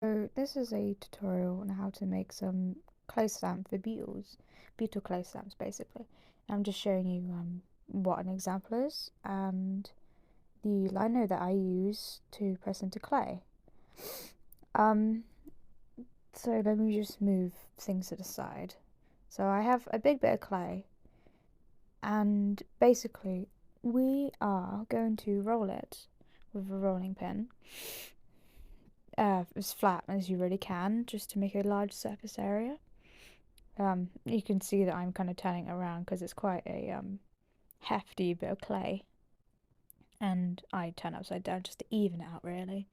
So this is a tutorial on how to make some clay stamp for beetles, beetle clay stamps basically. I'm just showing you what an example is and the lino that I use to press into clay. Um, so let me just move things to the side. So I have a big bit of clay and basically we are going to roll it with a rolling pin. As flat as you really can, just to make a large surface area. You can see that I'm kind of turning it around because it's quite a hefty bit of clay, and I turn upside down just to even it out really.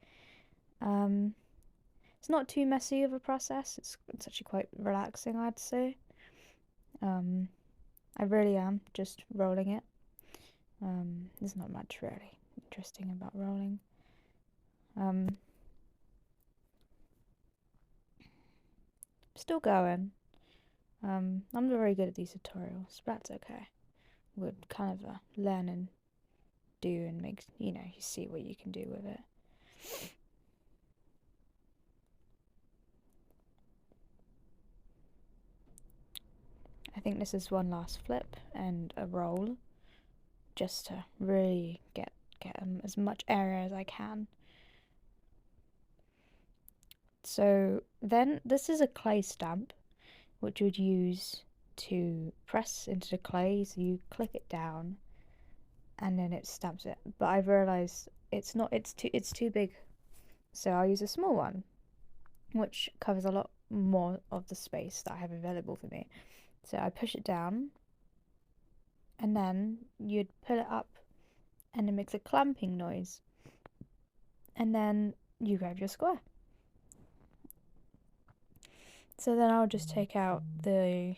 It's not too messy of a process. It's actually quite relaxing, I'd say. I really am just rolling it. There's not much really interesting about rolling. Still going. I'm not very good at these tutorials, but that's okay. We're kind of learn and do and make, you see what you can do with it. I think this is one last flip and a roll, just to really get as much area as I can. So then this is a clay stamp, which you would use to press into the clay. So you click it down, and then it stamps it. But I've realised it's too big, so I'll use a small one, which covers a lot more of the space that I have available for me. So I push it down, and then you'd pull it up, and it makes a clamping noise. And then you grab your square. So then I'll just take out the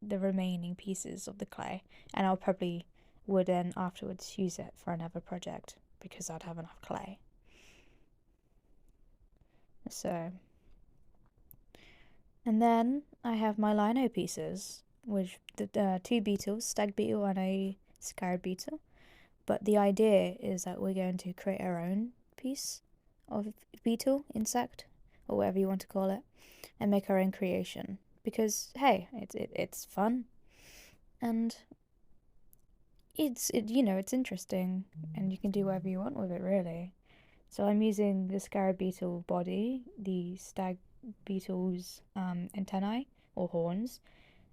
remaining pieces of the clay, and I'll probably would then afterwards use it for another project because I'd have enough clay. So, and then I have my lino pieces, which the two beetles, stag beetle and a scarab beetle. But the idea is that we're going to create our own piece of beetle, insect, or whatever you want to call it, and make our own creation. Because hey, it's fun, and it's interesting, and you can do whatever you want with it really. So I'm using the scarab beetle body, the stag beetle's antennae or horns,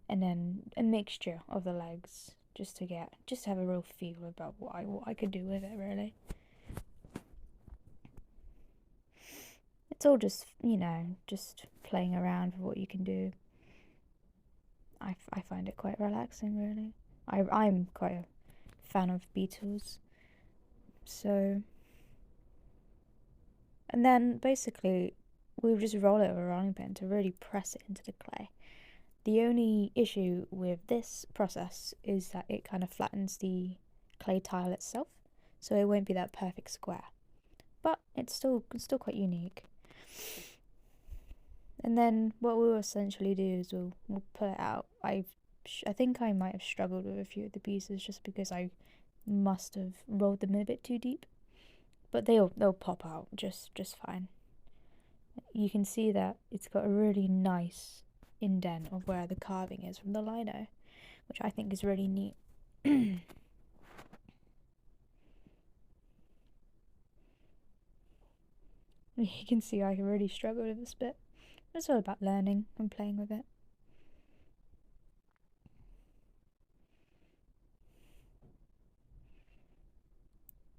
and then a mixture of the legs, just to have a real feel about what I could do with it really. It's all just just playing around with what you can do. I find it quite relaxing really. I'm quite a fan of beetles. So, and then basically we just roll it with a rolling pin to really press it into the clay. The only issue with this process is that it kind of flattens the clay tile itself, so it won't be that perfect square. But it's still quite unique. And then what we'll essentially do is we'll put it out. I think I might have struggled with a few of the pieces just because I must have rolled them a bit too deep, but they'll pop out just fine. You can see that it's got a really nice indent of where the carving is from the lino, which I think is really neat. You can see I really struggled with this bit. It's all about learning and playing with it.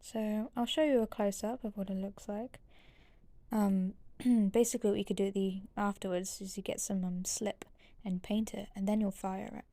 So I'll show you a close-up of what it looks like. Basically what you could do afterwards is you get some slip and paint it, and then you'll fire it.